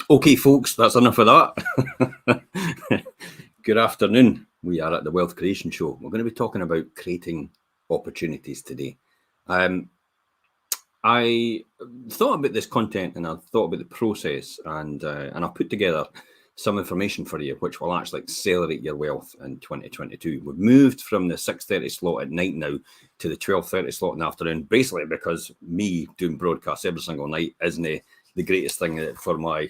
Okay, folks, that's enough of that. Good afternoon. We are at the Wealth Creation Show. We're going to be talking about creating opportunities today. I thought about this content and I thought about the process, and I put together some information for you which will actually accelerate your wealth in 2022. We've moved from the 6:30 slot at night now to the 12:30 slot in the afternoon, basically because me doing broadcasts every single night isn't the greatest thing for my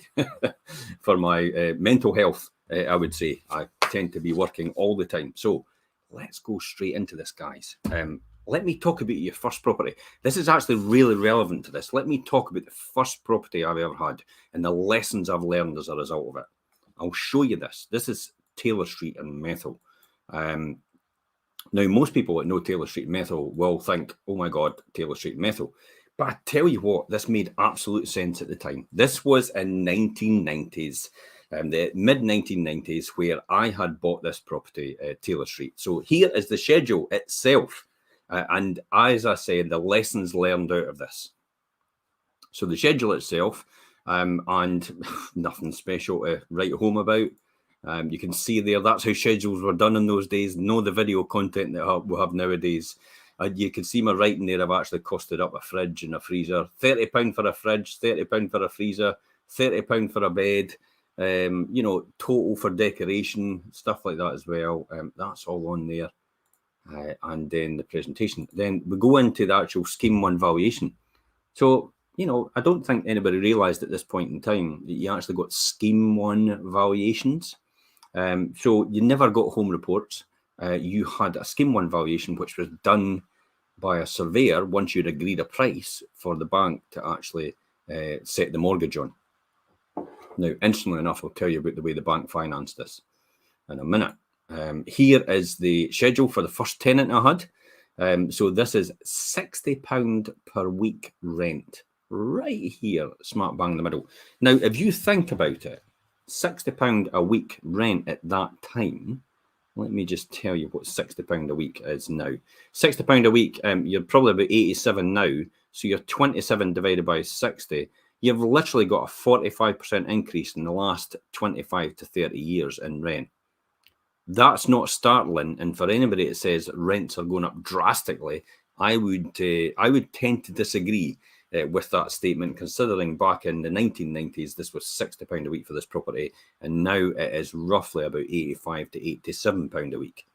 for my mental health. I would say I tend to be working all the time. So let's go straight into this, guys. Let me talk about your first property. This is actually really relevant to this. Let me talk about the first property I've ever had and the lessons I've learned as a result of it. I'll show you this. This is Taylor Street in Methil. Now, most people that know Taylor Street Methil will think, oh my God, Taylor Street Methil. But I tell you what, this made absolute sense at the time. This was in 1990s, the mid-1990s, where I had bought this property, Taylor Street. So here is the schedule itself. And as I said, the lessons learned out of this. So the schedule itself, and nothing special to write home about. You can see there, that's how schedules were done in those days. No, the video content that we have nowadays. You can see my writing there. I've actually costed up a fridge and a freezer. £30 for a fridge, £30 for a freezer, £30 for a bed. Total for decoration, stuff like that as well. That's all on there. And then the presentation. Then we go into the actual Scheme 1 valuation. So, I don't think anybody realised at this point in time that you actually got Scheme 1 valuations. So you never got home reports. You had a Scheme 1 valuation, which was done by a surveyor once you'd agreed a price for the bank to actually set the mortgage on. Now, instantly enough, I'll tell you about the way the bank financed this in a minute. Here is the schedule for the first tenant I had. So this is £60 per week rent, right here, smack bang in the middle. Now, if you think about it, £60 a week rent at that time, let me just tell you what £60 a week is now. £60 a week, you're probably about 87 now, so you're 27 divided by 60. You've literally got a 45% increase in the last 25 to 30 years in rent. That's not startling, and for anybody that says rents are going up drastically, I would tend to disagree with that statement, considering back in the 1990s this was £60 a week for this property, and now it is roughly about £85 to £87 a week.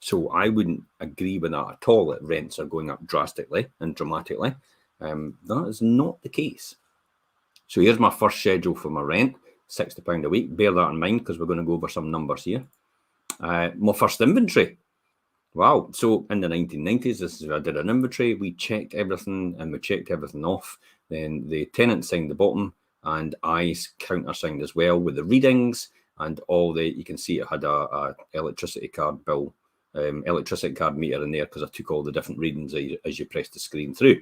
So I wouldn't agree with that at all, that rents are going up drastically and dramatically. That is not the case. So here's my first schedule for my rent, £60 a week. Bear that in mind because we're going to go over some numbers here. My first inventory. Wow. So in the 1990s, I did an inventory. We checked everything and we checked everything off. Then the tenant signed the bottom and I countersigned as well with the readings and all you can see it had a electricity card bill, electricity card meter in there because I took all the different readings as you press the screen through.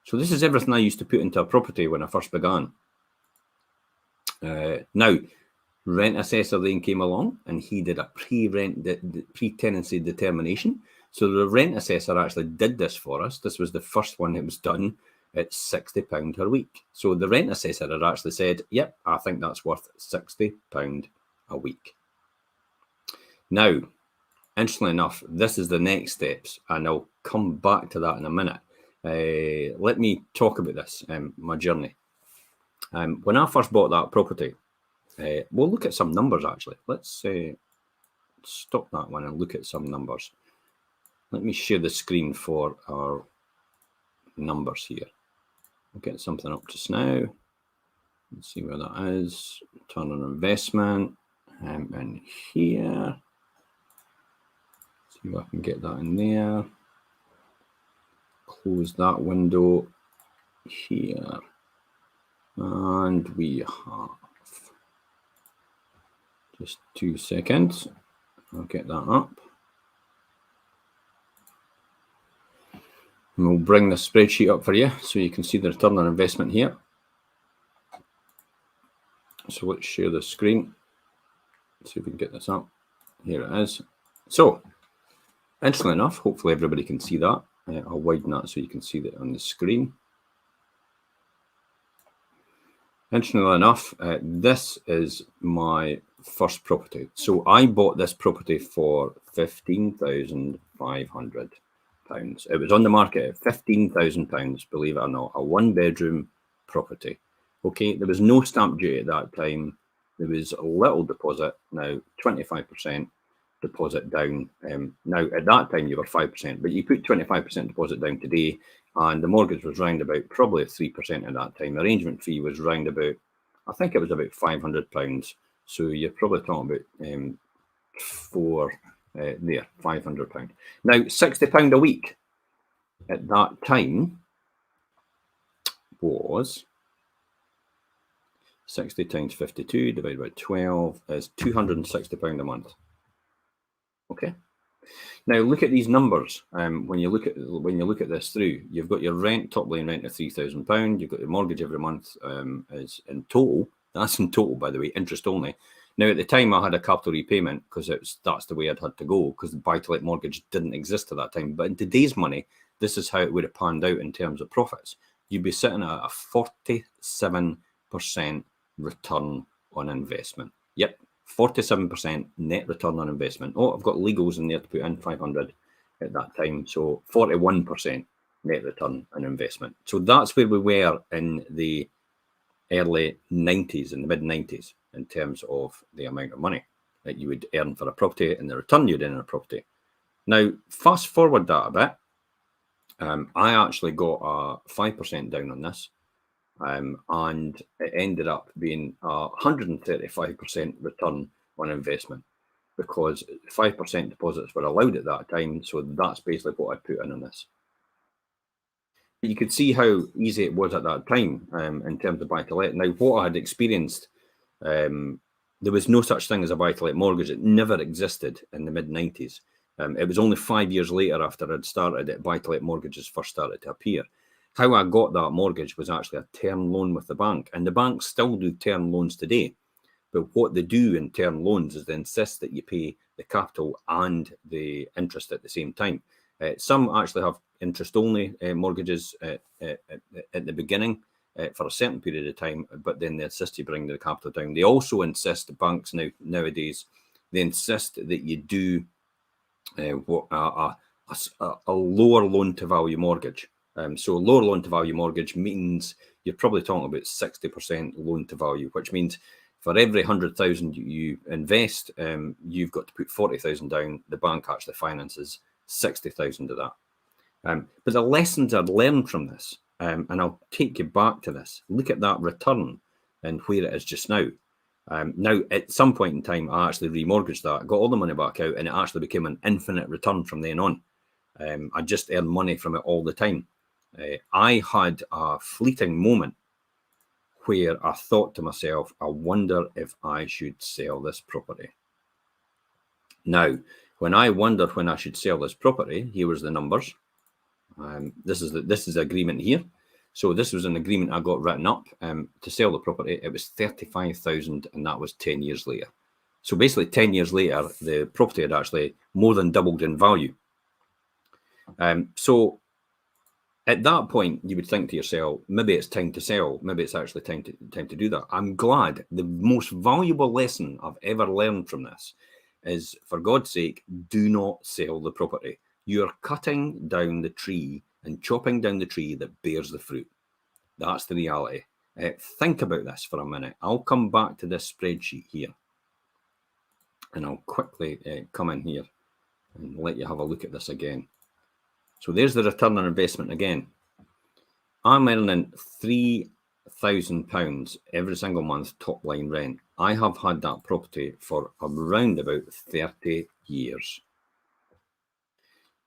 So this is everything I used to put into a property when I first began. Now, rent assessor then came along and he did a pre-tenancy determination. So the rent assessor actually did this for us. This was the first one that was done at £60 per week. So the rent assessor had actually said, yep, I think that's worth £60 a week. Now, interestingly enough, this is the next steps, and I'll come back to that in a minute. Let me talk about this, my journey. When I first bought that property, we'll look at some numbers actually. Let's stop that one and look at some numbers. Let me share the screen for our numbers here. We'll get something up just now. Let's see where that is. Return on investment. And here. See if I can get that in there. Close that window here. And we have just 2 seconds. I'll get that up. And we'll bring the spreadsheet up for you so you can see the return on investment here. So let's share the screen. See if we can get this up. Here it is. So, interestingly enough, hopefully everybody can see that. I'll widen that so you can see that on the screen. Interestingly enough, this is my first property. So I bought this property for £15,500. It was on the market at £15,000, believe it or not, a one-bedroom property. Okay, there was no stamp duty at that time. There was a little deposit, now 25% deposit down. Now, at that time, you were 5%, but you put 25% deposit down today, and the mortgage was round about probably 3% at that time. Arrangement fee was round about, I think it was about £500. So you're probably talking about there, £500. Now, £60 a week at that time was 60 times 52 divided by 12 is £260 a month. Okay. Now look at these numbers. When you look at this through, you've got your rent, top line rent of £3,000. You've got your mortgage every month is in total. That's in total, by the way, interest only. Now at the time I had a capital repayment because that's the way I'd had to go because the buy-to-let mortgage didn't exist at that time. But in today's money, this is how it would have panned out in terms of profits. You'd be sitting at a 47% return on investment. Yep. 47% net return on investment. Oh, I've got legals in there to put in 500 at that time. So 41% net return on investment. So that's where we were in the early 90s, in the mid 90s, in terms of the amount of money that you would earn for a property and the return you'd earn on a property. Now, fast forward that a bit. I actually got a 5% down on this. And it ended up being a 135% return on investment because 5% deposits were allowed at that time. So that's basically what I put in on this. But you could see how easy it was at that time in terms of buy-to-let. Now, what I had experienced, there was no such thing as a buy-to-let mortgage. It never existed in the mid-90s. It was only 5 years later after I'd started that buy-to-let mortgages first started to appear. How I got that mortgage was actually a term loan with the bank, and the banks still do term loans today. But what they do in term loans is they insist that you pay the capital and the interest at the same time. Some actually have interest-only mortgages at the beginning for a certain period of time, but then they insist you bring the capital down. They also insist, banks nowadays, they insist that you do a lower loan-to-value mortgage. So lower loan-to-value mortgage means you're probably talking about 60% loan-to-value, which means for every 100,000 you invest, you've got to put 40,000 down. The bank actually finances 60,000 of that. But the lessons I'd learned from this, and I'll take you back to this, look at that return and where it is just now. Now, at some point in time, I actually remortgaged that, got all the money back out, and it actually became an infinite return from then on. I just earned money from it all the time. I had a fleeting moment where I thought to myself, I wonder if I should sell this property. Now, when I wondered when I should sell this property, here was the numbers. This is the agreement here. So this was an agreement I got written up to sell the property. It was 35,000, and that was 10 years later. So basically 10 years later, the property had actually more than doubled in value. So at that point, you would think to yourself, maybe it's time to sell. Maybe it's actually time to do that. I'm glad. The most valuable lesson I've ever learned from this is, for God's sake, do not sell the property. You're cutting down the tree and chopping down the tree that bears the fruit. That's the reality. Think about this for a minute. I'll come back to this spreadsheet here, and I'll quickly come in here and let you have a look at this again. So there's the return on investment again. I'm earning £3,000 every single month top line rent. I have had that property for around about 30 years.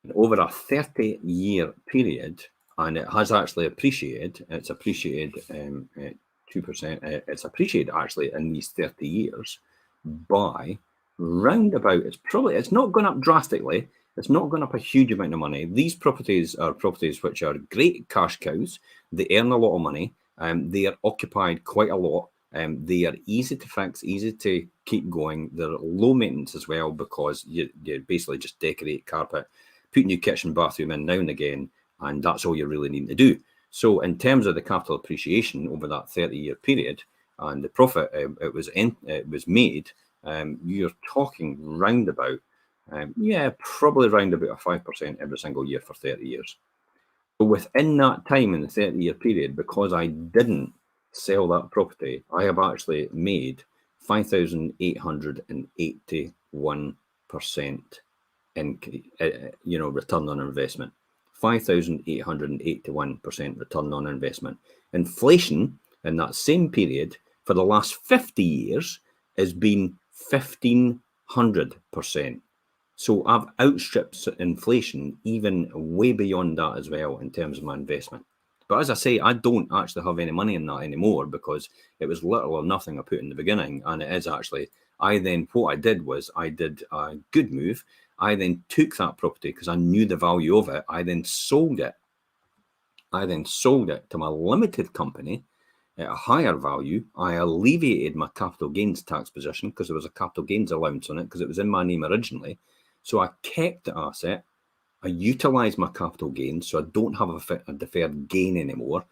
And over a 30-year period, and it has actually appreciated, it's appreciated 2%, it's appreciated actually in these 30 years by round about, it's not gone up drastically. It's not going up a huge amount of money. These properties are properties which are great cash cows. They earn a lot of money. They are occupied quite a lot. They are easy to fix, easy to keep going. They're low maintenance as well because you basically just decorate, carpet, put new kitchen, bathroom in now and again, and that's all you really need to do. So in terms of the capital appreciation over that 30-year period, and the profit it was made, you're talking round about, probably round about a 5% every single year for 30 years. But within that time, in the 30-year period, because I didn't sell that property, I have actually made 5,881% in, return on investment. 5,881% return on investment. Inflation in that same period for the last 50 years has been 1,500%. So I've outstripped inflation even way beyond that as well in terms of my investment. But as I say, I don't actually have any money in that anymore because it was little or nothing I put in the beginning. And it is actually, what I did was I did a good move. I then took that property because I knew the value of it. I then sold it. To my limited company at a higher value. I alleviated my capital gains tax position because there was a capital gains allowance on it because it was in my name originally. So I kept the asset. I utilised my capital gains, so I don't have a deferred gain anymore,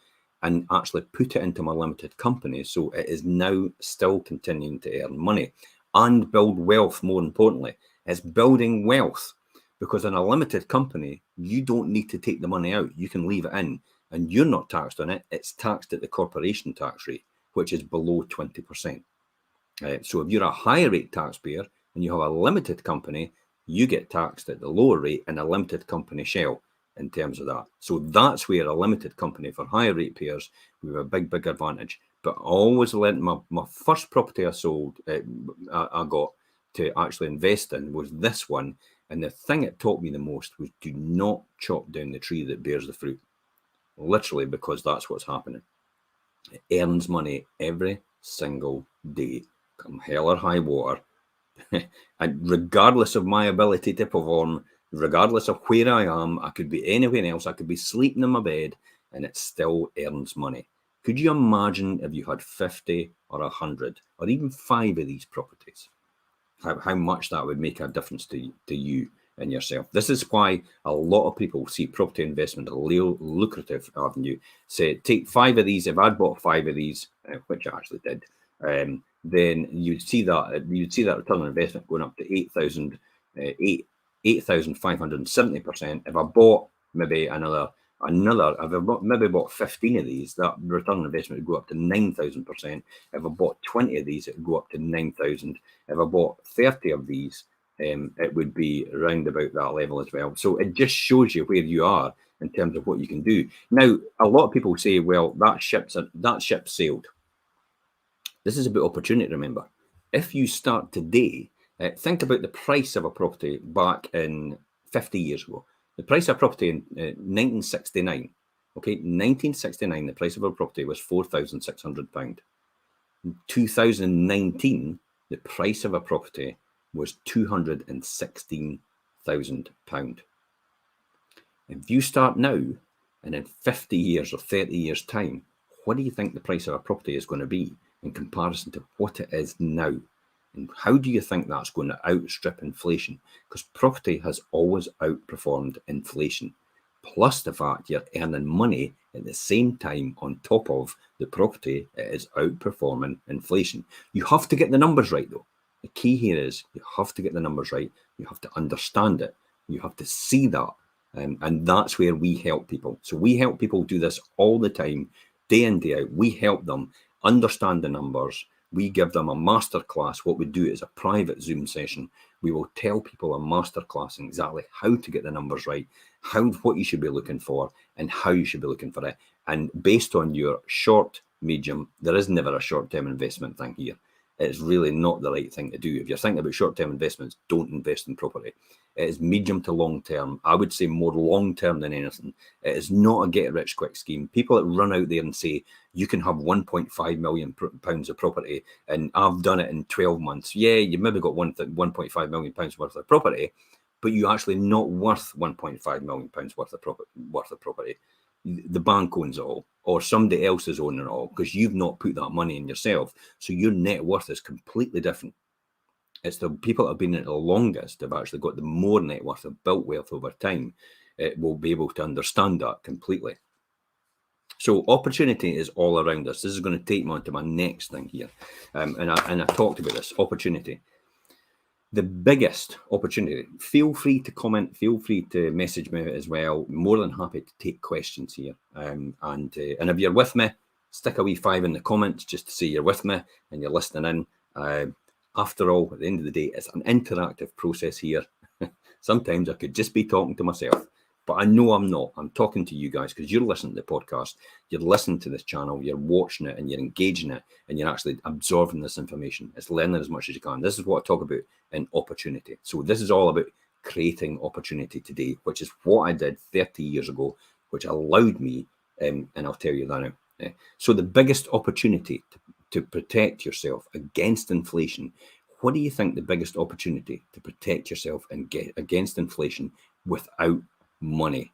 and actually put it into my limited company. So it is now still continuing to earn money and build wealth. More importantly, it's building wealth, because in a limited company, you don't need to take the money out. You can leave it in and you're not taxed on it. It's taxed at the corporation tax rate, which is below 20%. So if you're a higher rate taxpayer and you have a limited company, you get taxed at the lower rate in a limited company shell in terms of that. So that's where a limited company for higher rate payers, we have a big advantage. But I always learned my first property I sold, I got to actually invest in was this one. And the thing it taught me the most was do not chop down the tree that bears the fruit. Literally, because that's what's happening. It earns money every single day, come hell or high water. And regardless of my ability to perform, regardless of where I am, I could be anywhere else, I could be sleeping in my bed, and it still earns money. Could you imagine if you had 50 or 100 or even 5 of these properties? How much that would make a difference to you and yourself. This is why a lot of people see property investment a lucrative avenue. Say, take 5 of these. If I'd bought 5 of these, which I actually did, then you'd see that return on investment going up to 8,570%. If I bought maybe if I maybe bought 15 of these, that return on investment would go up to 9,000%. If I bought 20 of these, it would go up to 9,000. If I bought 30 of these, it would be around about that level as well. So it just shows you where you are in terms of what you can do. Now, a lot of people say, well, that ship sailed. This is about opportunity, remember. If you start today, think about the price of a property back in 50 years ago. The price of a property in 1969, okay, 1969, the price of a property was £4,600. In 2019, the price of a property was £216,000. If you start now, and in 50 years or 30 years' time, what do you think the price of a property is going to be in comparison to what it is now? And how do you think that's going to outstrip inflation? Because property has always outperformed inflation. Plus the fact you're earning money at the same time on top of the property, it is outperforming inflation. You have to get the numbers right, though. The key here is you have to get the numbers right. You have to understand it. You have to see that. And that's where we help people. So we help people do this all the time, day in, day out. We help them understand the numbers. We give them a masterclass. What we do is a private Zoom session. We will tell people a masterclass exactly how to get the numbers right, what you should be looking for, and how you should be looking for it. And based on your short, medium, there is never a short-term investment thing here. It's really not the right thing to do. If you're thinking about short-term investments, don't invest in property. It is medium to long-term. I would say more long-term than anything. It is not a get-rich-quick scheme. People that run out there and say, you can have £1.5 million of property, and I've done it in 12 months. Yeah, you maybe got £1.5 million worth of property, but you're actually not worth £1.5 million worth of property. The bank owns it all, or somebody else is owning it all, because you've not put that money in yourself. So your net worth is completely different. It's the people that have been in it the longest have actually got the more net worth, have built wealth over time. It will be able to understand that completely. So opportunity is all around us. This is going to take me on to my next thing here. And I talked about this, opportunity. The biggest opportunity, feel free to comment, feel free to message me as well. More than happy to take questions here. And if you're with me, stick a wee 5 in the comments just to say you're with me and you're listening in. After all, at the end of the day, it's an interactive process here. Sometimes I could just be talking to myself, but I know I'm not. I'm talking to you guys because you're listening to the podcast, you're listening to this channel, you're watching it and you're engaging it and you're actually absorbing this information. It's learning as much as you can. This is what I talk about in opportunity. So this is all about creating opportunity today, which is what I did 30 years ago, which allowed me, and I'll tell you that now. So the biggest opportunity to protect yourself against inflation, what do you think the biggest opportunity to protect yourself and get against inflation without money?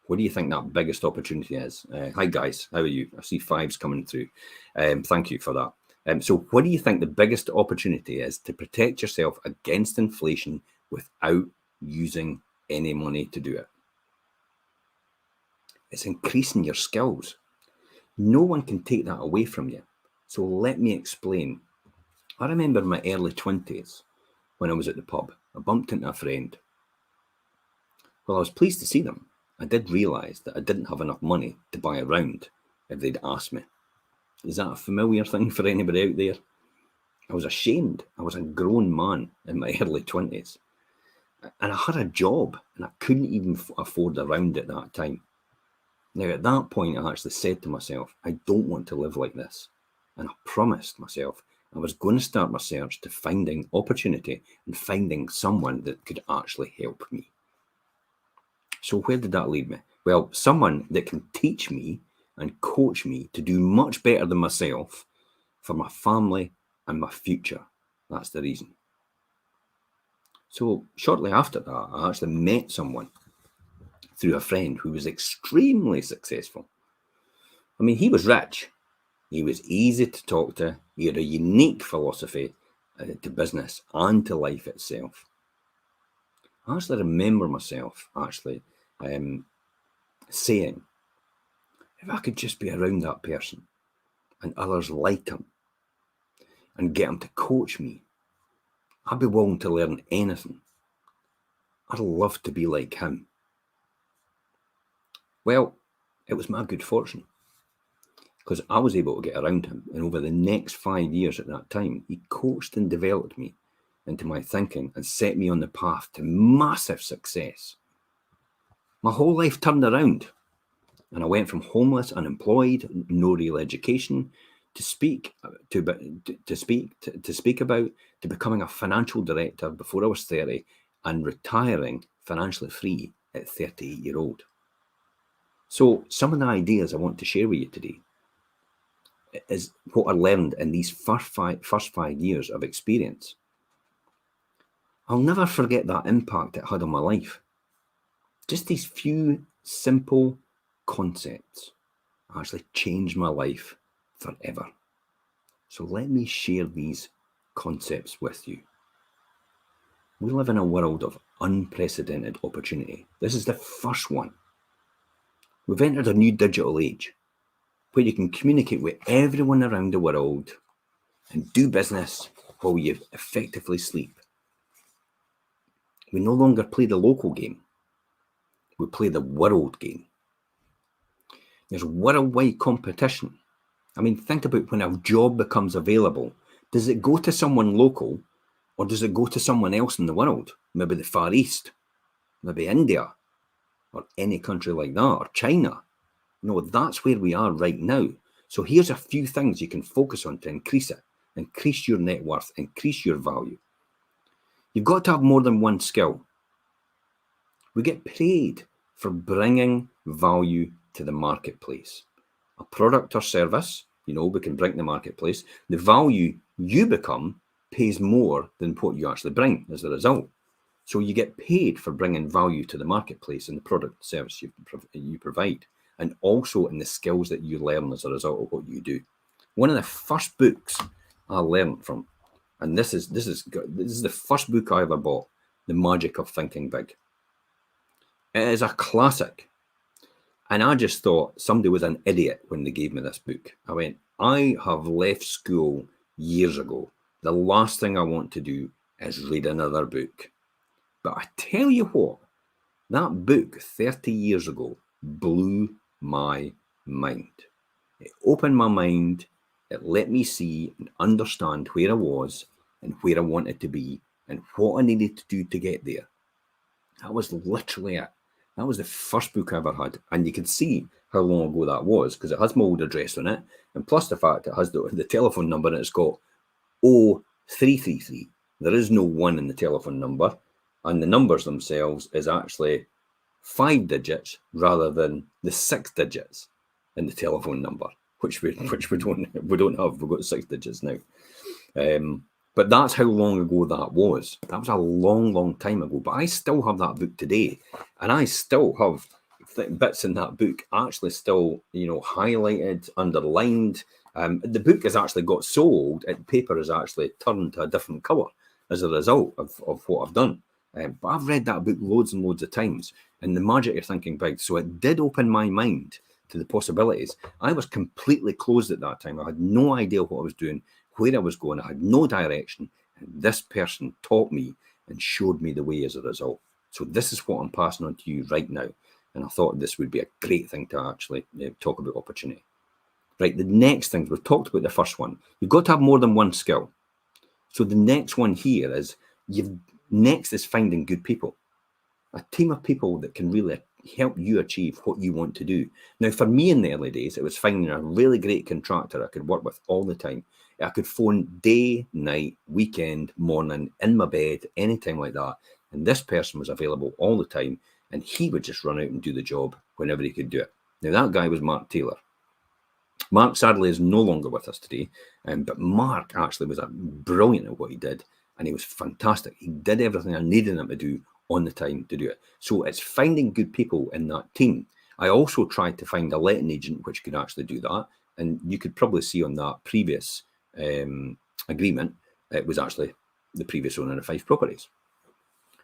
What do you think that biggest opportunity is? Hi guys, how are you? I see 5s coming through. Thank you for that. So what do you think the biggest opportunity is to protect yourself against inflation without using any money to do it? It's increasing your skills. No one can take that away from you. So let me explain. I remember in my early 20s when I was at the pub, I bumped into a friend. Well, I was pleased to see them. I did realise that I didn't have enough money to buy a round if they'd asked me. Is that a familiar thing for anybody out there? I was ashamed. I was a grown man in my early 20s. And I had a job and I couldn't even afford a round at that time. Now, at that point, I actually said to myself, I don't want to live like this. And I promised myself I was going to start my search to finding opportunity and finding someone that could actually help me. So where did that lead me? Well, someone that can teach me and coach me to do much better than myself for my family and my future. That's the reason. So shortly after that, I actually met someone through a friend who was extremely successful. I mean, he was rich. He was easy to talk to. He had a unique philosophy to business and to life itself. I actually remember myself saying, if I could just be around that person and others like him and get him to coach me, I'd be willing to learn anything. I'd love to be like him. Well, it was my good fortune because I was able to get around him. And over the next 5 years at that time, he coached and developed me into my thinking and set me on the path to massive success. My whole life turned around and I went from homeless, unemployed, no real education, to speak about, to becoming a financial director before I was 30 and retiring financially free at 38-year-old. So some of the ideas I want to share with you today is what I learned in these first five years of experience. I'll never forget that impact it had on my life. Just these few simple concepts actually changed my life forever. So let me share these concepts with you. We live in a world of unprecedented opportunity. This is the first one. We've entered a new digital age where you can communicate with everyone around the world and do business while you effectively sleep. We no longer play the local game. We play the world game. There's worldwide competition. I mean, think about when a job becomes available. Does it go to someone local or does it go to someone else in the world? Maybe the Far East, maybe India, or any country like that, or China. No, that's where we are right now. So here's a few things you can focus on to increase it. Increase your net worth, increase your value. You've got to have more than one skill. We get paid for bringing value to the marketplace. A product or service, we can bring to the marketplace. The value you become pays more than what you actually bring as a result. So you get paid for bringing value to the marketplace and the product or service you provide, and also in the skills that you learn as a result of what you do. One of the first books I learned from, and this is the first book I ever bought, The Magic of Thinking Big. It is a classic. And I just thought somebody was an idiot when they gave me this book. I went, I have left school years ago. The last thing I want to do is read another book. But I tell you what, that book 30 years ago blew my mind. It opened my mind. It let me see and understand where I was and where I wanted to be and what I needed to do to get there. That was literally it. That was the first book I ever had. And you can see how long ago that was because it has my old address on it. And plus the fact it has the telephone number and it's got 0333. There is no 1 in the telephone number. And the numbers themselves is actually 5 digits rather than the 6 digits in the telephone number, which we don't have. We've got 6 digits now. But that's how long ago that was. That was a long, long time ago. But I still have that book today, and I still have bits in that book actually still, highlighted, underlined. The book has actually got sold. The paper has actually turned to a different colour as a result of what I've done. But I've read that book loads and loads of times. And the magic of thinking big. So it did open my mind to the possibilities. I was completely closed at that time. I had no idea what I was doing, where I was going. I had no direction. And this person taught me and showed me the way as a result. So this is what I'm passing on to you right now. And I thought this would be a great thing to actually talk about opportunity. Right, the next thing, we've talked about the first one. You've got to have more than one skill. So the next one here is, next is finding good people. A team of people that can really help you achieve what you want to do. Now, for me in the early days, it was finding a really great contractor I could work with all the time. I could phone day, night, weekend, morning, in my bed, anytime like that. And this person was available all the time. And he would just run out and do the job whenever he could do it. Now, that guy was Mark Taylor. Mark, sadly, is no longer with us today. But Mark actually was brilliant at what he did. And he was fantastic. He did everything I needed him to do on the time to do it. So it's finding good people in that team. I also tried to find a letting agent which could actually do that. And you could probably see on that previous agreement, it was actually the previous owner of 5 properties.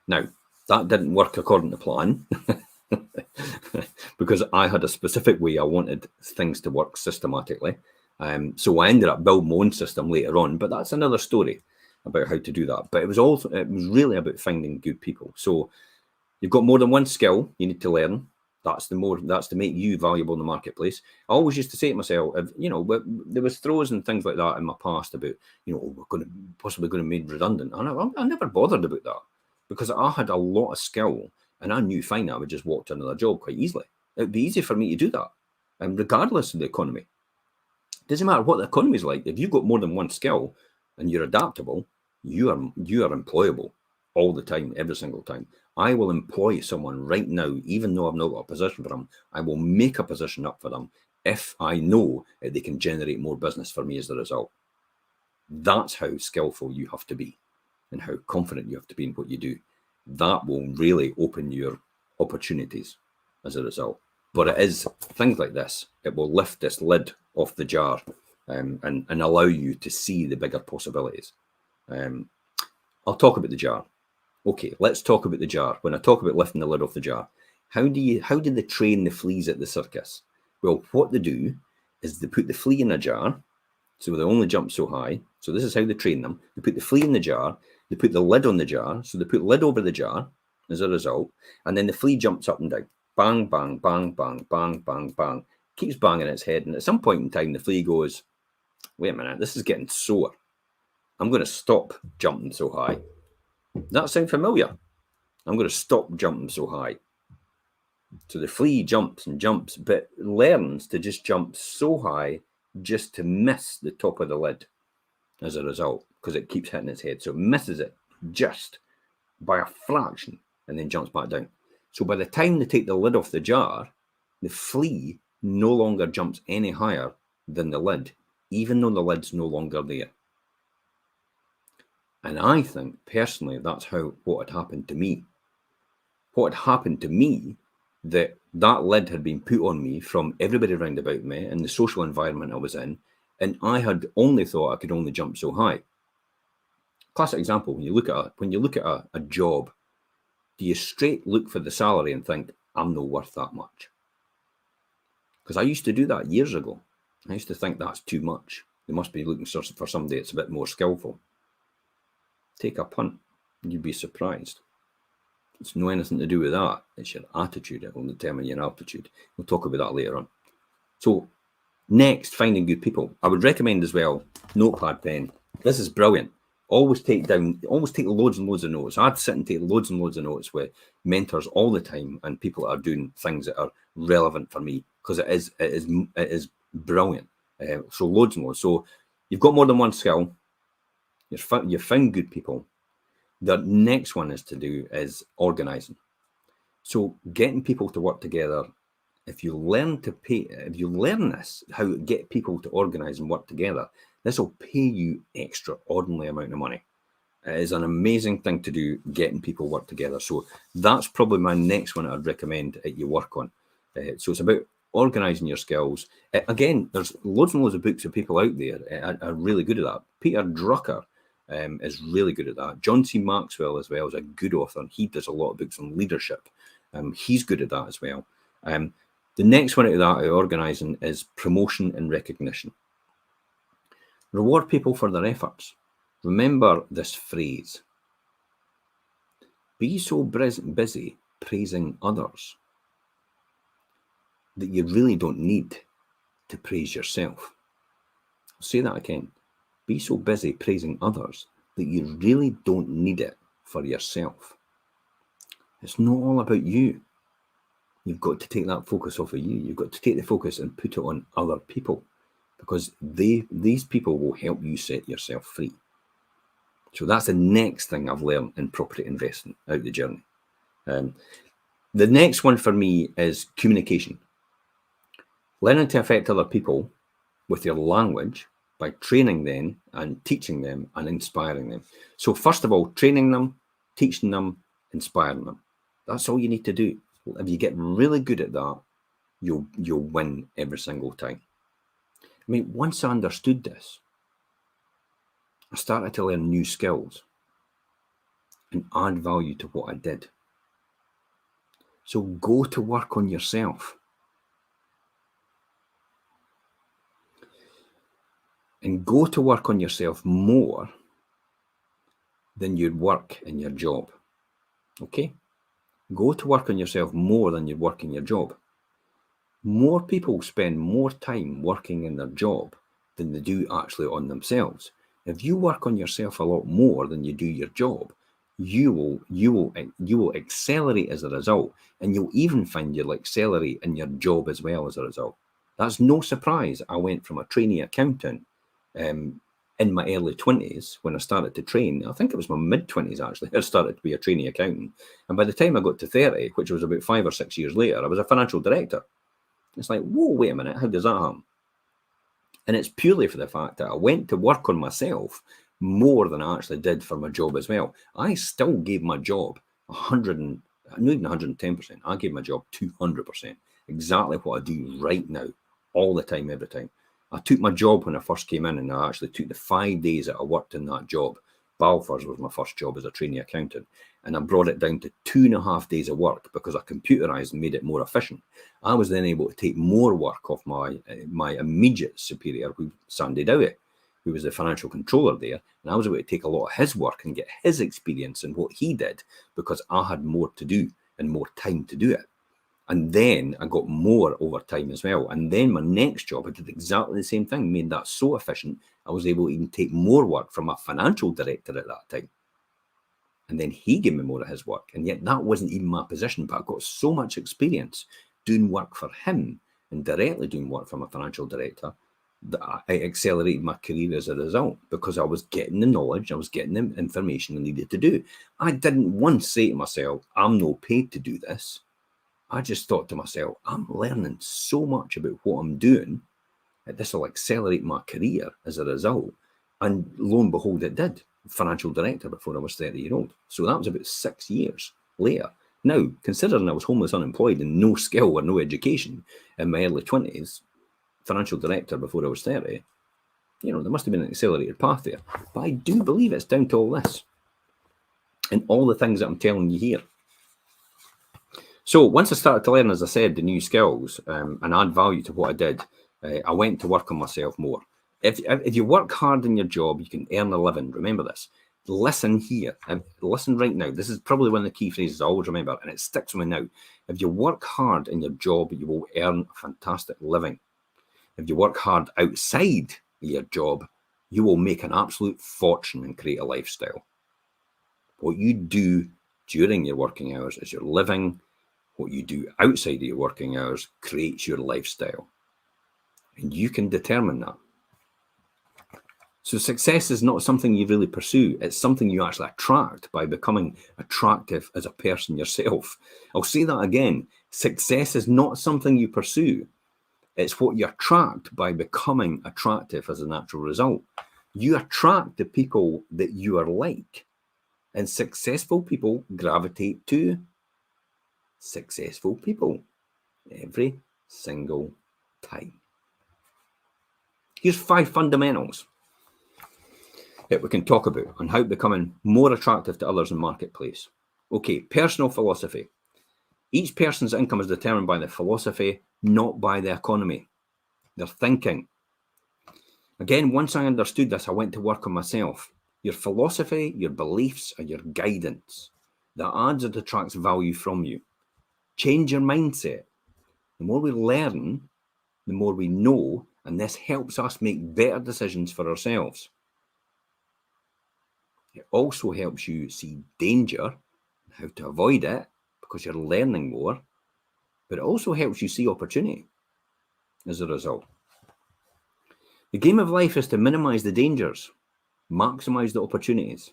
Now, that didn't work according to plan because I had a specific way I wanted things to work systematically. So I ended up building my own system later on, but that's another story about how to do that. But it was really about finding good people. So you've got more than one skill you need to learn. That's to make you valuable in the marketplace. I always used to say to myself, there was throws and things like that in my past about, we're possibly going to be made redundant. And I never bothered about that because I had a lot of skill and I knew fine, I would just walk to another job quite easily. It'd be easy for me to do that. And regardless of the economy, it doesn't matter what the economy is like. If you've got more than one skill and you're adaptable, you are employable all the time, every single time. I will employ someone right now, even though I've not got a position for them. I will make a position up for them if I know that they can generate more business for me as a result. That's how skillful you have to be and how confident you have to be in what you do. That will really open your opportunities as a result. But it is things like this. It will lift this lid off the jar and allow you to see the bigger possibilities. I'll talk about the jar. Okay, let's talk about the jar. When I talk about lifting the lid off the jar, how did they train the fleas at the circus? Well, what they do is they put the flea in a jar, so they only jump so high. So this is how they train them. They put the flea in the jar, they put the lid on the jar, so they put lid over the jar as a result, and then the flea jumps up and down. Bang, bang, bang, bang, bang, bang, bang. Keeps banging its head, and at some point in time, the flea goes, wait a minute, this is getting sore. I'm going to stop jumping so high. Does that sound familiar? I'm going to stop jumping so high. So the flea jumps and jumps, but learns to just jump so high just to miss the top of the lid as a result, because it keeps hitting its head. So it misses it just by a fraction and then jumps back down. So by the time they take the lid off the jar, the flea no longer jumps any higher than the lid, even though the lid's no longer there. And I think, personally, that's what had happened to me. What had happened to me, that lid had been put on me from everybody around about me and the social environment I was in, and I had only thought I could only jump so high. Classic example, when you look at a job, do you straight look for the salary and think, I'm not worth that much? Because I used to do that years ago. I used to think that's too much. They must be looking for somebody that's a bit more skillful. Take a punt. You'd be surprised. It's no anything to do with that. It's your attitude. It will determine your altitude. We'll talk about that later on. So next, finding good people. I would recommend as well, notepad pen. This is brilliant. Always take loads and loads of notes. I'd sit and take loads and loads of notes with mentors all the time and people that are doing things that are relevant for me, because it is brilliant. So loads and loads. So you've got more than one skill. You've found good people. The next one is organizing. So getting people to work together. If you learn this, how to get people to organize and work together, this will pay you extraordinary amount of money. It is an amazing thing to do, getting people work together. So that's probably my next one I'd recommend that you work on. So it's about organizing your skills. Again, there's loads and loads of books of people out there are really good at that. Peter Drucker is really good at that. John C. Maxwell as well is a good author, and he does a lot of books on leadership. He's good at that as well. The next one out of that, organising, is promotion and recognition. Reward people for their efforts. Remember this phrase. Be so busy praising others that you really don't need to praise yourself. I'll say that again. Be so busy praising others that you really don't need it for yourself. It's not all about you. You've got to take that focus off of you. You've got to take the focus and put it on other people, because these people will help you set yourself free. So that's the next thing I've learned in property investing out the journey. The next one for me is communication. Learning to affect other people with your language by training them and teaching them and inspiring them. So first of all, training them, teaching them, inspiring them. That's all you need to do. If you get really good at that, you'll win every single time. I mean, once I understood this, I started to learn new skills and add value to what I did. So go to work on yourself. And go to work on yourself more than you'd work in your job. Okay? Go to work on yourself more than you'd work in your job. More people spend more time working in their job than they do actually on themselves. If you work on yourself a lot more than you do your job, you will accelerate as a result, and you'll even find you'll accelerate in your job as well as a result. That's no surprise. I went from a trainee accountant in my early 20s when I started to train. I think it was my mid-20s actually. I started to be a trainee accountant. And by the time I got to 30, which was about 5 or 6 years later, I was a financial director. It's like, whoa, wait a minute, how does that happen? And it's purely for the fact that I went to work on myself more than I actually did for my job as well. I still gave my job 110%. I gave my job 200%. Exactly what I do right now, all the time, every time. I took my job when I first came in, and I actually took the 5 days that I worked in that job. Balfour's was my first job as a trainee accountant, and I brought it down to 2.5 days of work because I computerized and made it more efficient. I was then able to take more work off my immediate superior, Sandy Dowie, who was the financial controller there, and I was able to take a lot of his work and get his experience in what he did because I had more to do and more time to do it. And then I got more over time as well. And then my next job, I did exactly the same thing, made that so efficient, I was able to even take more work from a financial director at that time. And then he gave me more of his work. And yet that wasn't even my position, but I got so much experience doing work for him and directly doing work for my financial director that I accelerated my career as a result, because I was getting the knowledge, I was getting the information I needed to do. I didn't once say to myself, I'm not paid to do this. I just thought to myself, I'm learning so much about what I'm doing that this will accelerate my career as a result. And lo and behold, it did. Financial director before I was 30 years old. So that was about 6 years later. Now, considering I was homeless, unemployed, and no skill or no education in my early 20s, financial director before I was 30, there must have been an accelerated path there. But I do believe it's down to all this and all the things that I'm telling you here. So once I started to learn, as I said, the new skills and add value to what I did, I went to work on myself more. If you work hard in your job, you can earn a living. Remember this. Listen here. Listen right now. This is probably one of the key phrases I always remember, and it sticks with me now. If you work hard in your job, you will earn a fantastic living. If you work hard outside your job, you will make an absolute fortune and create a lifestyle. What you do during your working hours is your living. What you do outside of your working hours creates your lifestyle. And you can determine that. So success is not something you really pursue. It's something you actually attract by becoming attractive as a person yourself. I'll say that again. Success is not something you pursue. It's what you attract by becoming attractive as a natural result. You attract the people that you are like. And successful people gravitate to successful people every single time. Here's 5 fundamentals that we can talk about on how becoming more attractive to others in the marketplace. Okay, personal philosophy. Each person's income is determined by their philosophy, not by the economy. Their thinking. Again, once I understood this, I went to work on myself. Your philosophy, your beliefs are your guidance. That adds and detracts value from you. Change your mindset. The more we learn, the more we know, and this helps us make better decisions for ourselves. It also helps you see danger, how to avoid it, because you're learning more, but it also helps you see opportunity as a result. The game of life is to minimize the dangers, maximize the opportunities.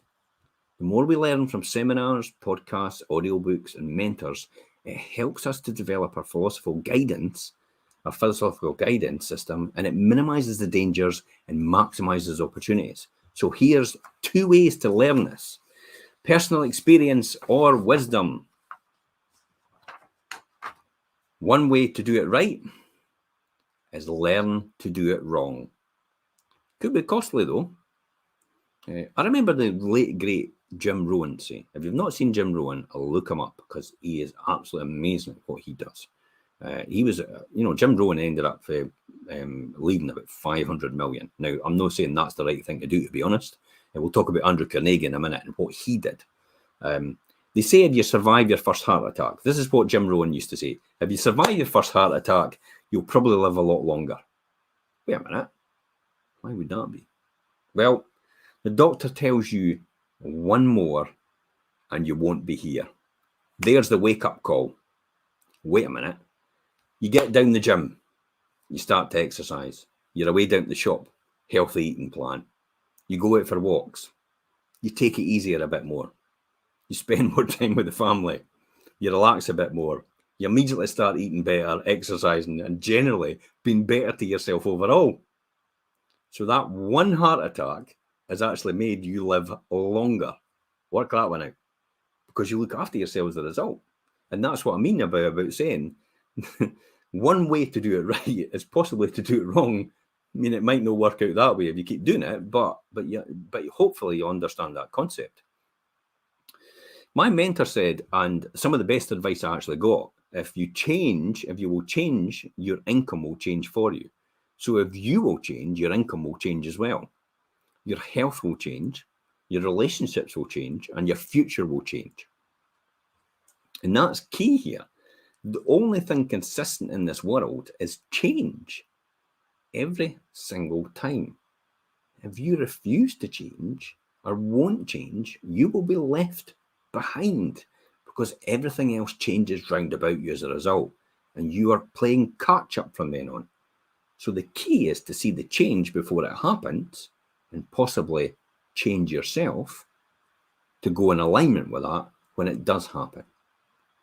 The more we learn from seminars, podcasts, audiobooks, and mentors, it helps us to develop our philosophical guidance system, and it minimizes the dangers and maximizes opportunities. So here's 2 ways to learn this. Personal experience or wisdom. One way to do it right is learn to do it wrong. Could be costly though. I remember the late, great Jim Rohn say, if you've not seen Jim Rohn, look him up because he is absolutely amazing at what he does. He was, Jim Rohn ended up leading about 500 million. Now, I'm not saying that's the right thing to do, to be honest. And we'll talk about Andrew Carnegie in a minute and what he did. They say if you survive your first heart attack, this is what Jim Rohn used to say. If you survive your first heart attack, you'll probably live a lot longer. Wait a minute. Why would that be? Well, the doctor tells you 1 more and you won't be here. There's the wake-up call. Wait a minute. You get down the gym. You start to exercise. You're away down to the shop. Healthy eating plan. You go out for walks. You take it easier a bit more. You spend more time with the family. You relax a bit more. You immediately start eating better, exercising, and generally being better to yourself overall. So that 1 heart attack has actually made you live longer. Work that one out. Because you look after yourself as a result. And that's what I mean about saying 1 way to do it right is possibly to do it wrong. I mean, it might not work out that way if you keep doing it, but hopefully you understand that concept. My mentor said, and some of the best advice I actually got, if you will change, your income will change for you. So if you will change, your income will change as well. Your health will change, your relationships will change, and your future will change. And that's key here. The only thing consistent in this world is change every single time. If you refuse to change or won't change, you will be left behind because everything else changes round about you as a result, and you are playing catch up from then on. So the key is to see the change before it happens and possibly change yourself to go in alignment with that when it does happen.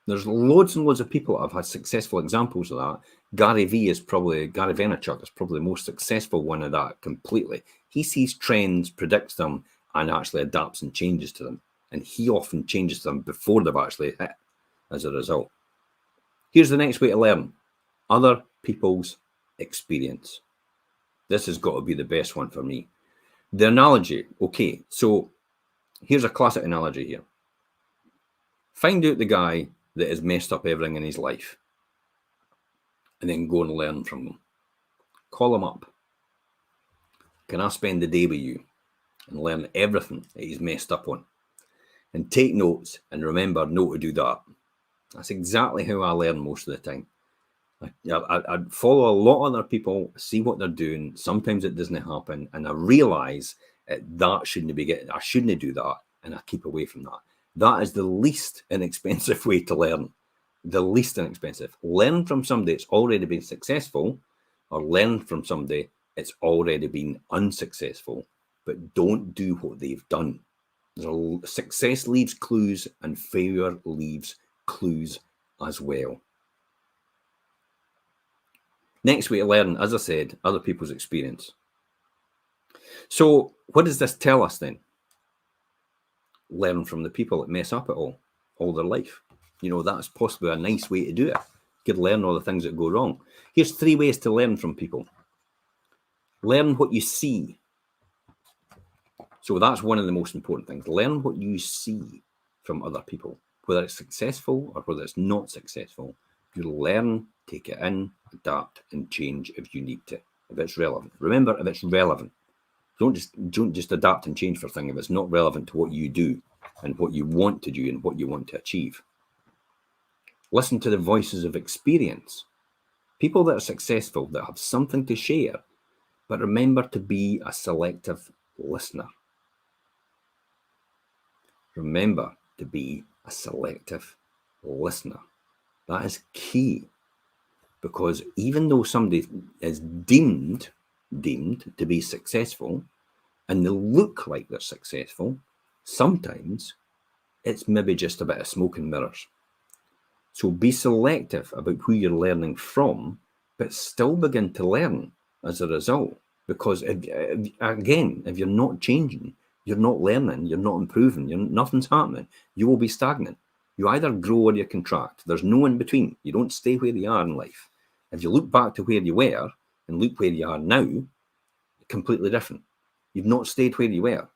There's loads and loads of people that have had successful examples of that. Gary Vaynerchuk is probably the most successful one of that completely. He sees trends, predicts them, and actually adapts and changes to them. And he often changes them before they've actually hit as a result. Here's the next way to learn. Other people's experience. This has got to be the best one for me. The analogy. Okay, so here's a classic analogy here. Find out the guy that has messed up everything in his life, and then go and learn from them. Call him up. Can I spend the day with you and learn everything that he's messed up on? And take notes and remember not to do that. That's exactly how I learn most of the time. I follow a lot of other people, see what they're doing. Sometimes it doesn't happen, and I realise that shouldn't be getting. I shouldn't do that, and I keep away from that. That is the least inexpensive way to learn. The least inexpensive. Learn from somebody that's already been successful, or learn from somebody that's already been unsuccessful, but don't do what they've done. Success leaves clues, and failure leaves clues as well. Next way to learn, as I said, other people's experience. So what does this tell us then? Learn from the people that mess up at all their life. You know, that's possibly a nice way to do it. You could learn all the things that go wrong. Here's 3 ways to learn from people. Learn what you see. So that's one of the most important things. Learn what you see from other people, whether it's successful or whether it's not successful. You'll learn, take it in, adapt, and change if you need to, if it's relevant. Remember, if it's relevant. Don't just adapt and change for things if it's not relevant to what you do and what you want to do and what you want to achieve. Listen to the voices of experience. People that are successful, that have something to share, but remember to be a selective listener. Remember to be a selective listener. That is key, because even though somebody is deemed to be successful and they look like they're successful, sometimes it's maybe just a bit of smoke and mirrors. So be selective about who you're learning from, but still begin to learn as a result. Because if you're not changing, you're not learning, you're not improving, nothing's happening, you will be stagnant. You either grow or you contract. There's no in between. You don't stay where you are in life. If you look back to where you were and look where you are now, completely different. You've not stayed where you were.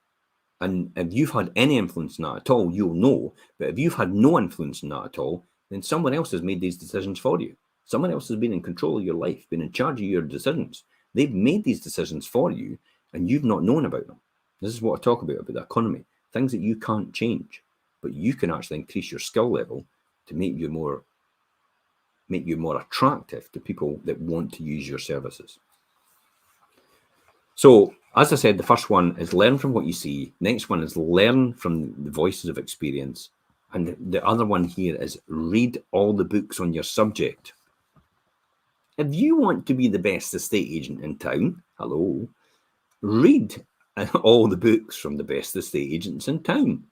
And if you've had any influence in that at all, you'll know. But if you've had no influence in that at all, then someone else has made these decisions for you. Someone else has been in control of your life, been in charge of your decisions. They've made these decisions for you, and you've not known about them. This is what I talk about the economy. Things that you can't change, but you can actually increase your skill level to make you more attractive to people that want to use your services. So, as I said, the first one is learn from what you see. Next one is learn from the voices of experience. And the other one here is read all the books on your subject. If you want to be the best estate agent in town, read all the books from the best estate agents in town.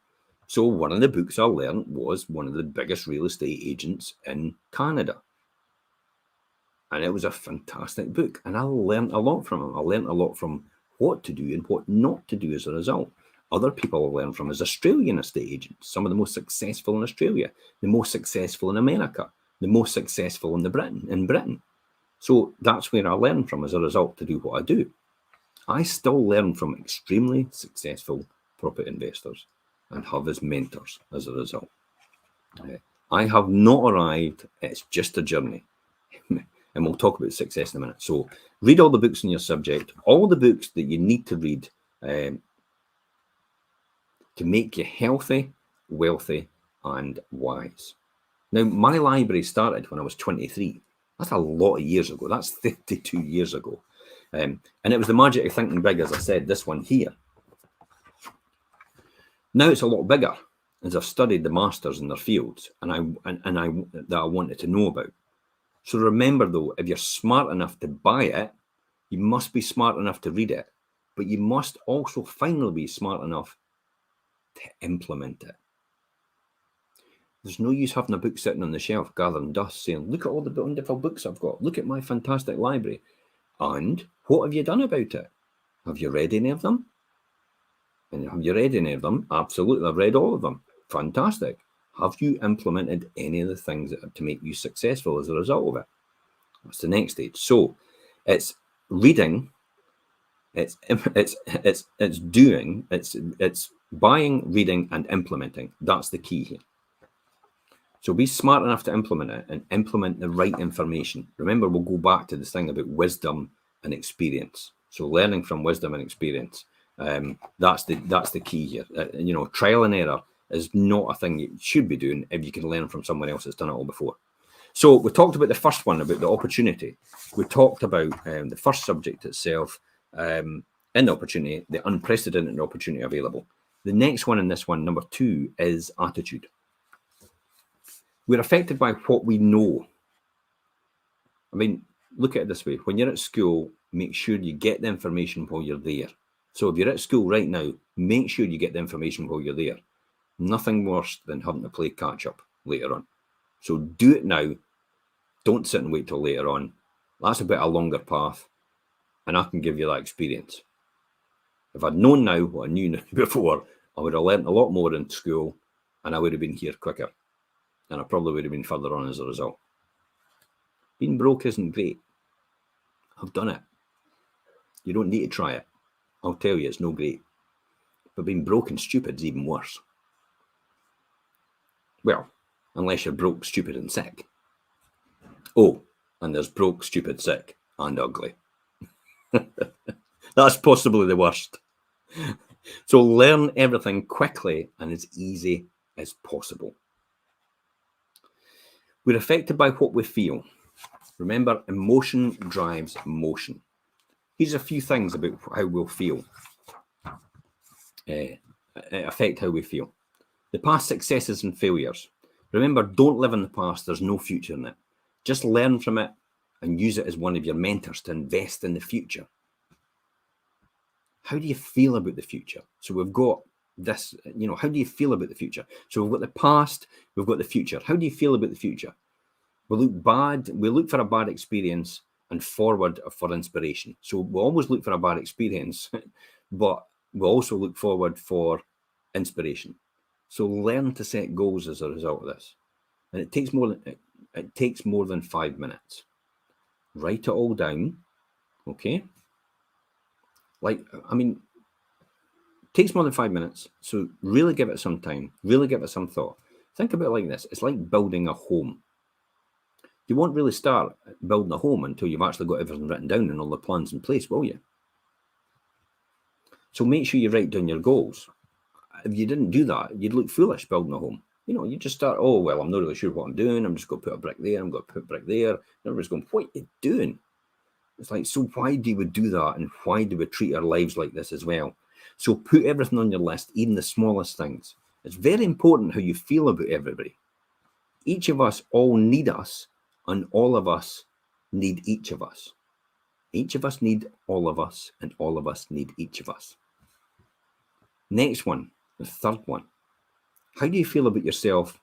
So one of the books I learned was one of the biggest real estate agents in Canada. And it was a fantastic book. And I learned a lot from him. I learned a lot from what to do and what not to do as a result. Other people I learned from is Australian estate agents, some of the most successful in Australia, the most successful in America, the most successful in Britain. So that's where I learned from as a result to do what I do. I still learn from extremely successful property investors and have as mentors as a result. I have not arrived. It's just a journey. And we'll talk about success in a minute. So read all the books on your subject, all the books that you need to read to make you healthy, wealthy, and wise. Now, my library started when I was 23. That's a lot of years ago. That's 32 years ago. And it was the magic of thinking big, as I said, this one here. Now it's a lot bigger as I've studied the masters in their fields and I wanted to know about. So remember though, if you're smart enough to buy it, you must be smart enough to read it, but you must also finally be smart enough to implement it. There's no use having a book sitting on the shelf gathering dust saying, look at all the wonderful books I've got. Look at my fantastic library. And what have you done about it? Have you read any of them? And have you read any of them? Absolutely. I've read all of them. Fantastic. Have you implemented any of the things that are to make you successful as a result of it? That's the next stage. So it's reading, it's doing, it's buying, reading, and implementing. That's the key here. So be smart enough to implement it and implement the right information. Remember, we'll go back to this thing about wisdom and experience. So learning from wisdom and experience. That's the key here. Trial and error is not a thing you should be doing if you can learn from someone else that's done it all before. So we talked about the first one, about the opportunity. We talked about the first subject itself, in the opportunity, the unprecedented opportunity available. The next one in this one, number 2, is attitude. We're affected by what we know. I mean, look at it this way. When you're at school, make sure you get the information while you're there. So if you're at school right now, make sure you get the information while you're there. Nothing worse than having to play catch up later on. So do it now. Don't sit and wait till later on. That's a bit of a longer path, and I can give you that experience. If I'd known now what I knew before, I would have learnt a lot more in school, and I would have been here quicker, and I probably would have been further on as a result. Being broke isn't great. I've done it. You don't need to try it. I'll tell you, it's no great. But being broke and stupid is even worse. Well, unless you're broke, stupid, and sick. Oh, and there's broke, stupid, sick, and ugly. That's possibly the worst. So learn everything quickly and as easy as possible. We're affected by what we feel. Remember, emotion drives motion. Here's a few things about how we'll feel. Affect how we feel. The past successes and failures. Remember, don't live in the past. There's no future in it. Just learn from it and use it as one of your mentors to invest in the future. How do you feel about the future? So we've got this, how do you feel about the future? So we've got the past, we've got the future. How do you feel about the future? We look for a bad experience and forward for inspiration. So we always look for a bad experience, but we also look forward for inspiration. So learn to set goals as a result of this. And it takes more than 5 minutes. Write it all down, okay? It takes more than 5 minutes. So really give it some time, really give it some thought. Think about it like this. It's like building a home. You won't really start building a home until you've actually got everything written down and all the plans in place, will you? So make sure you write down your goals. If you didn't do that, you'd look foolish building a home. You just start, I'm not really sure what I'm doing. I'm just going to put a brick there. I'm going to put a brick there. And everybody's going, what are you doing? It's like, so why do we do that? And why do we treat our lives like this as well? So put everything on your list, even the smallest things. It's very important how you feel about everybody. Each of us all need us, and all of us need each of us. Each of us need all of us, and all of us need each of us. Next one, the third one. How do you feel about yourself?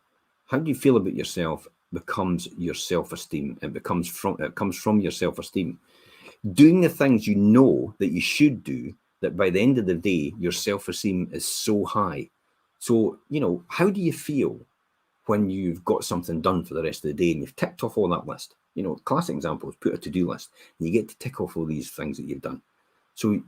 How do you feel about yourself becomes your self-esteem. It comes from your self-esteem. Doing the things you know that you should do, that by the end of the day, your self-esteem is so high. So, how do you feel when you've got something done for the rest of the day and you've ticked off all that list? Classic example is put a to-do list and you get to tick off all these things that you've done. So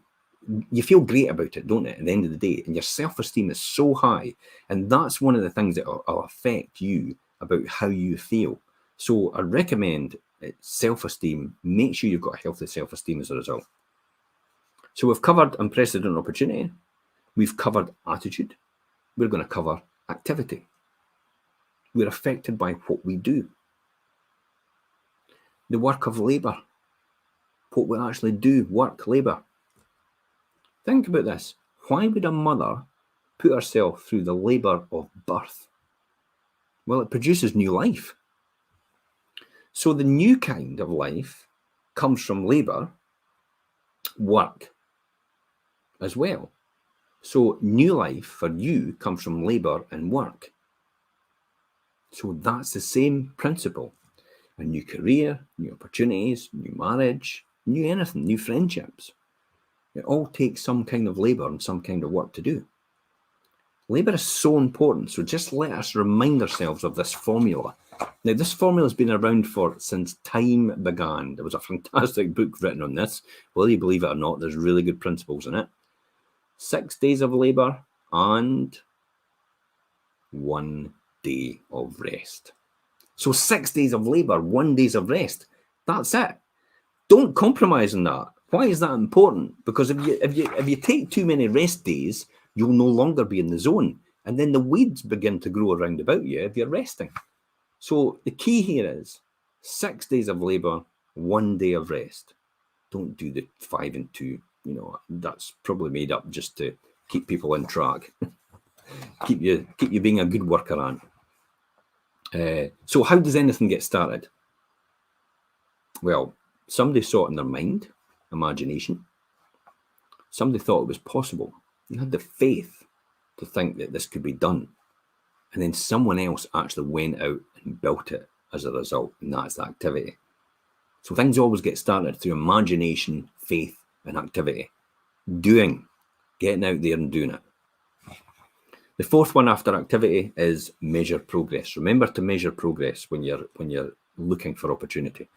you feel great about it, don't it, at the end of the day? And your self-esteem is so high. And that's one of the things that will affect you about how you feel. So I recommend self-esteem. Make sure you've got a healthy self-esteem as a result. So we've covered unprecedented opportunity. We've covered attitude. We're going to cover activity. We're affected by what we do. The work of labour. What we actually do, work, labour. Think about this. Why would a mother put herself through the labour of birth? Well, it produces new life. So the new kind of life comes from labour, work as well. So new life for you comes from labour and work. So that's the same principle. A new career, new opportunities, new marriage, new anything, new friendships. It all takes some kind of labour and some kind of work to do. Labour is so important, so just let us remind ourselves of this formula. Now, this formula has been around since time began. There was a fantastic book written on this. Whether you believe it or not, there's really good principles in it. 6 days of labour and 1 day of rest. So 6 days of labour, 1 day of rest. That's it. Don't compromise on that. Why is that important? Because if you take too many rest days, you'll no longer be in the zone. And then the weeds begin to grow around about you if you're resting. So the key here is 6 days of labour, 1 day of rest. Don't do the 5 and 2. That's probably made up just to keep people on track. keep you being a good worker ant. So how does anything get started? Well, somebody saw it in their mind, imagination. Somebody thought it was possible. You had the faith to think that this could be done. And then someone else actually went out and built it as a result, and that's the activity. So things always get started through imagination, faith, and activity. Doing, getting out there and doing it. The fourth one after activity is measure progress. Remember to measure progress when you're looking for opportunity.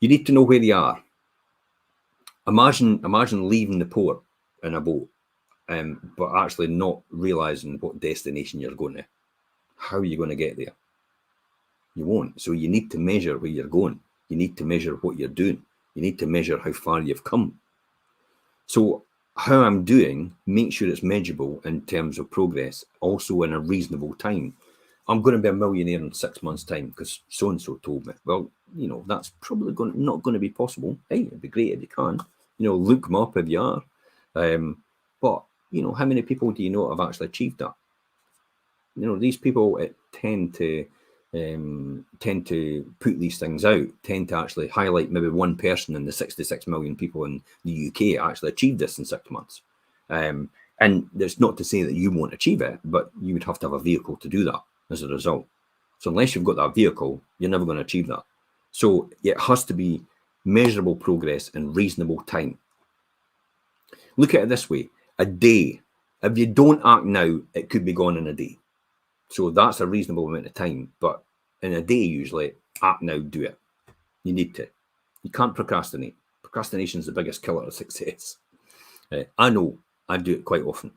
You need to know where you are. Imagine leaving the port in a boat, but actually not realizing what destination you're going to. How are you going to get there? You won't. So you need to measure where you're going. You need to measure what you're doing. You need to measure how far you've come. So how I'm doing, make sure it's measurable in terms of progress, also in a reasonable time. I'm going to be a millionaire in 6 months' time because so-and-so told me. Well, that's probably not going to be possible. Hey, it'd be great if you can. Look them up if you are. But, how many people do you know have actually achieved that? These people tend to put these things out, tend to actually highlight maybe one person in the 66 million people in the UK actually achieved this in 6 months. And it's not to say that you won't achieve it, but you would have to have a vehicle to do that as a result. So unless you've got that vehicle, you're never going to achieve that. So it has to be measurable progress in reasonable time. Look at it this way, a day. If you don't act now, it could be gone in a day. So that's a reasonable amount of time, but in a day, usually, act now, do it. You need to. You can't procrastinate. Procrastination is the biggest killer of success. I know, I do it quite often.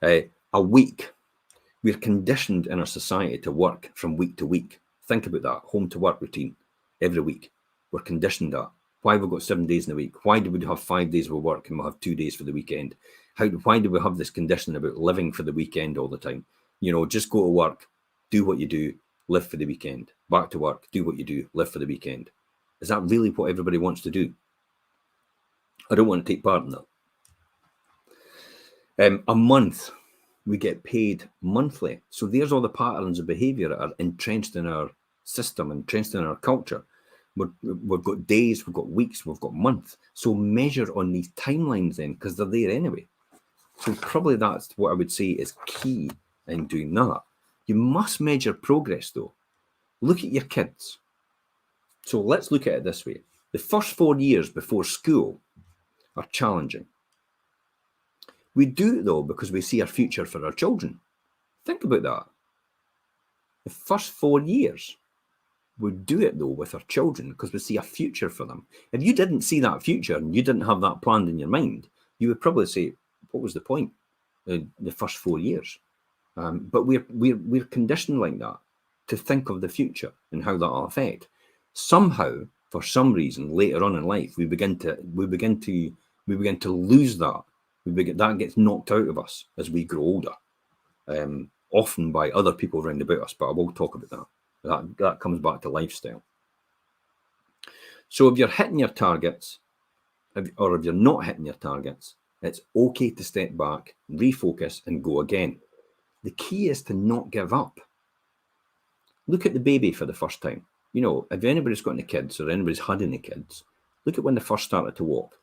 A week, we're conditioned in our society to work from week to week. Think about that, home to work routine every week. We're conditioned that. Why have we got 7 days in a week? Why do we have 5 days of work and we'll have 2 days for the weekend? Why do we have this condition about living for the weekend all the time? Just go to work, do what you do, live for the weekend. Back to work, do what you do, live for the weekend. Is that really what everybody wants to do? I don't want to take part in that. A month, we get paid monthly. So there's all the patterns of behaviour that are entrenched in our system, entrenched in our culture. We've got days, we've got weeks, we've got months. So measure on these timelines then, because they're there anyway. So probably that's what I would say is key in doing that. You must measure progress though. Look at your kids. So let's look at it this way. The first 4 years before school are challenging. We do it though because we see a future for our children. Think about that. The first 4 years, we do it though with our children because we see a future for them. If you didn't see that future and you didn't have that planned in your mind, you would probably say, what was the point? The first 4 years. But we're conditioned like that to think of the future and how that will affect. Somehow, for some reason, later on in life, we begin to lose that. That gets knocked out of us as we grow older, often by other people around about us. But I will talk about that. That comes back to lifestyle. So if you're hitting your targets, or if you're not hitting your targets, it's okay to step back, refocus, and go again. The key is to not give up. Look at the baby for the first time. If anybody's got any kids or anybody's had any kids, look at when they first started to walk.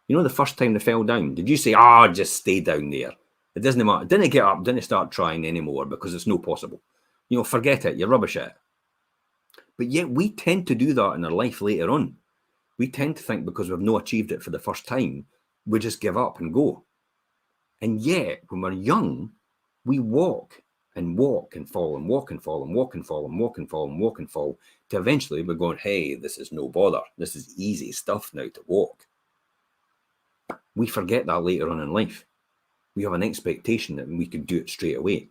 The first time they fell down, did you say, just stay down there? It doesn't matter. Didn't get up, didn't start trying anymore because it's no possible. Forget it, you're rubbish at it. But yet we tend to do that in our life later on. We tend to think because we've not achieved it for the first time, we just give up and go. And yet, when we're young, we walk and walk and fall and walk and fall and walk and fall and walk and fall and walk and fall to eventually we're going, hey, this is no bother. This is easy stuff now to walk. We forget that later on in life. We have an expectation that we can do it straight away.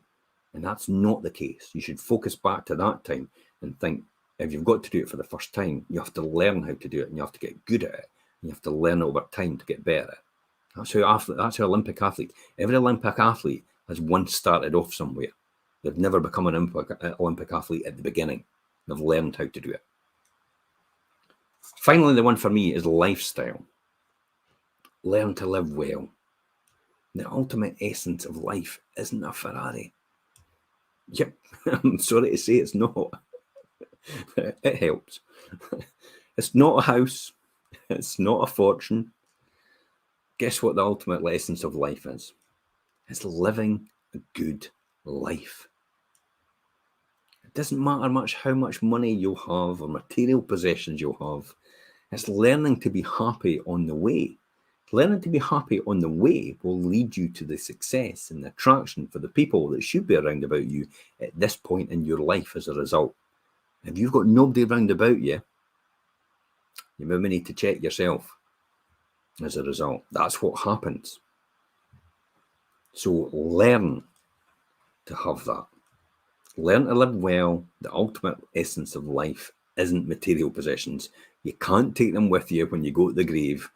And that's not the case. You should focus back to that time and think if you've got to do it for the first time, you have to learn how to do it and you have to get good at it. And you have to learn over time to get better at it. That's how Olympic athletes, every Olympic athlete has once started off somewhere. They've never become an Olympic athlete at the beginning. They've learned how to do it. Finally, the one for me is lifestyle. Learn to live well. The ultimate essence of life isn't a Ferrari. Yep, I'm sorry to say it's not. It helps. It's not a house. It's not a fortune. Guess what the ultimate essence of life is? It's living a good life. It doesn't matter much how much money you'll have or material possessions you'll have. It's learning to be happy on the way. Learning to be happy on the way will lead you to the success and the attraction for the people that should be around about you at this point in your life as a result. If you've got nobody around about you, you maybe need to check yourself as a result. That's what happens. So learn to have that. Learn to live well. The ultimate essence of life isn't material possessions. You can't take them with you when you go to the grave.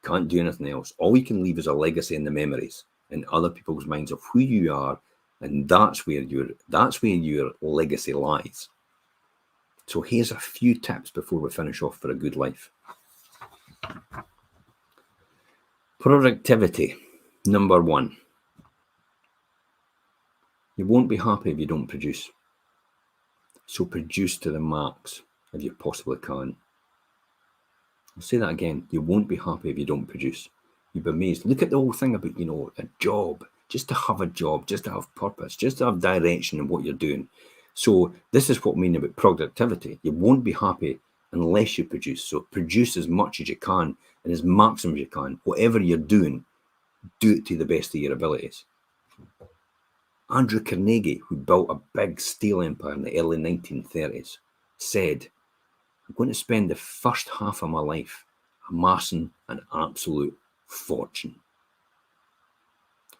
Can't do anything else. All you can leave is a legacy in the memories in other people's minds of who you are, and that's where your legacy lies. So here's a few tips before we finish off for a good life. Productivity, number one. You won't be happy if you don't produce. So produce to the max if you possibly can. I'll say that again. You won't be happy if you don't produce. You'll be amazed. Look at the whole thing about, a job. Just to have a job, just to have purpose, just to have direction in what you're doing. So this is what I mean about productivity. You won't be happy unless you produce. So produce as much as you can and as maximum as you can. Whatever you're doing, do it to the best of your abilities. Andrew Carnegie, who built a big steel empire in the early 1930s, said, I'm going to spend the first half of my life amassing an absolute fortune.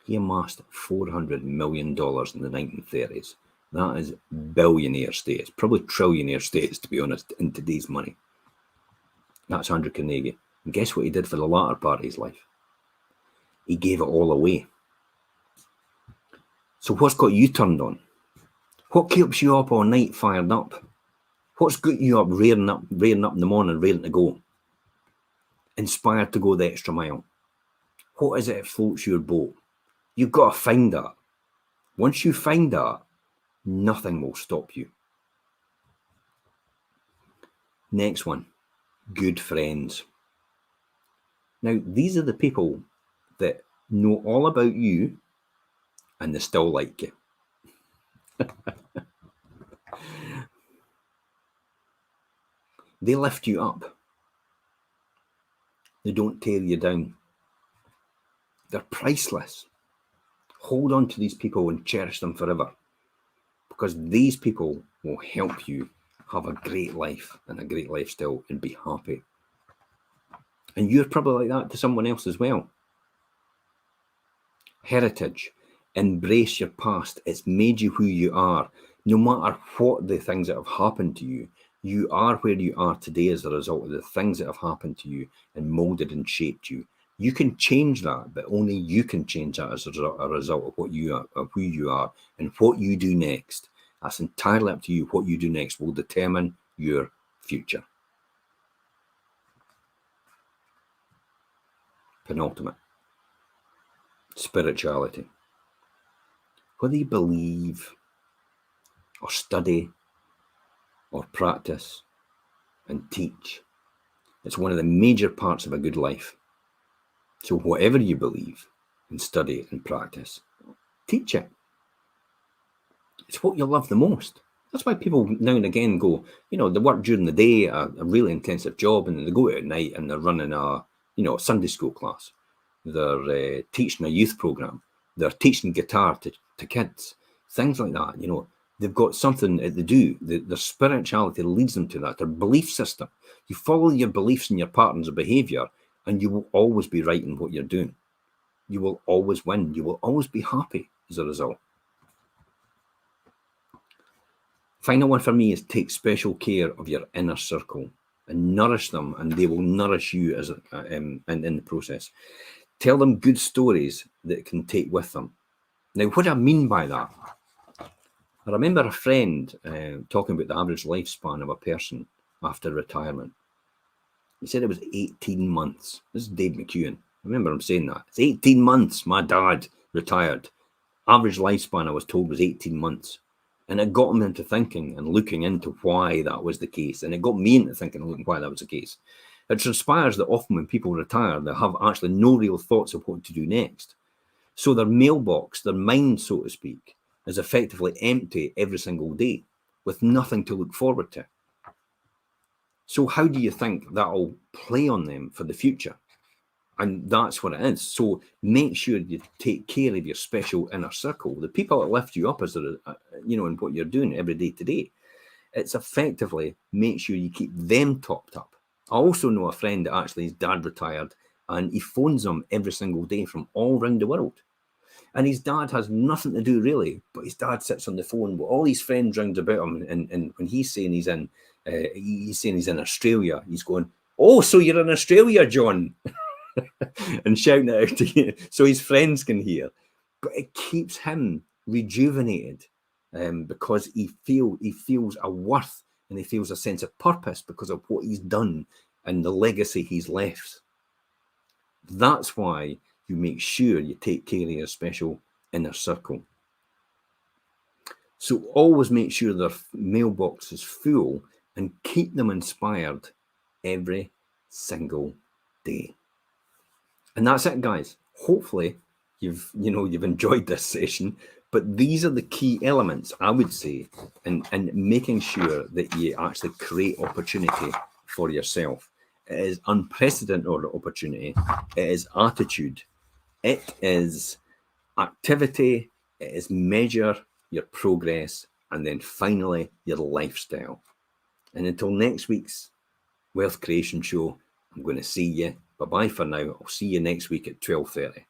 He amassed $400 million in the 1930s. That is billionaire status, probably trillionaire status, to be honest, in today's money. That's Andrew Carnegie. And guess what he did for the latter part of his life? He gave it all away. So what's got you turned on? What keeps you up all night fired up? What's got you up, rearing up in the morning, ready to go? Inspired to go the extra mile? What is it that floats your boat? You've got to find that. Once you find that, nothing will stop you. Next one, good friends. Now, these are the people that know all about you and they still like you. They lift you up. They don't tear you down. They're priceless. Hold on to these people and cherish them forever, because these people will help you have a great life and a great lifestyle and be happy. And you're probably like that to someone else as well. Heritage. Embrace your past. It's made you who you are. No matter what the things that have happened to you, you are where you are today as a result of the things that have happened to you and molded and shaped you. You can change that, but only you can change that as a result of what you are, of who you are, and what you do next. That's entirely up to you. What you do next will determine your future. Penultimate. Spirituality. Whether you believe or study or practice and teach, it's one of the major parts of a good life. So whatever you believe and study and practice, teach it. It's what you love the most. That's why people now and again go, they work during the day, a really intensive job, and then they go out at night and they're running a Sunday school class. They're teaching a youth program. They're teaching guitar to kids. Things like that, They've got something that they do. Their spirituality leads them to that. Their belief system. You follow your beliefs and your patterns of behavior, and you will always be right in what you're doing. You will always win. You will always be happy as a result. Final one for me is take special care of your inner circle and nourish them, and they will nourish you as in the process. Tell them good stories that can take with them. Now, what do I mean by that? I remember a friend talking about the average lifespan of a person after retirement. He said it was 18 months. This is Dave McEwen. I remember him saying that. It's 18 months. My dad retired. Average lifespan, I was told, was 18 months. And it got him into thinking and looking into why that was the case. And it got me into thinking and looking why that was the case. It transpires that often when people retire, they have actually no real thoughts of what to do next. So their mailbox, their mind, so to speak, is effectively empty every single day with nothing to look forward to. So how do you think that'll play on them for the future? And that's what it is. So make sure you take care of your special inner circle, the people that lift you up as in what you're doing every day to day. It's effectively make sure you keep them topped up. I also know a friend that actually his dad retired and he phones them every single day from all around the world. And his dad has nothing to do really, but his dad sits on the phone with all his friends round about him. And when he's saying he's in Australia, he's going, "Oh, so you're in Australia, John?" and shouting it out to you so his friends can hear. But it keeps him rejuvenated because he feels a worth and he feels a sense of purpose because of what he's done and the legacy he's left. That's why you make sure you take care of your special inner circle. So always make sure their mailbox is full and keep them inspired every single day. And that's it, guys. Hopefully you've enjoyed this session, but these are the key elements, I would say, in making sure that you actually create opportunity for yourself. It is unprecedented opportunity. It is attitude. It is activity. It is measure your progress. And then finally, your lifestyle. And until next week's Wealth Creation Show, I'm going to see you. Bye-bye for now. I'll see you next week at 12:30.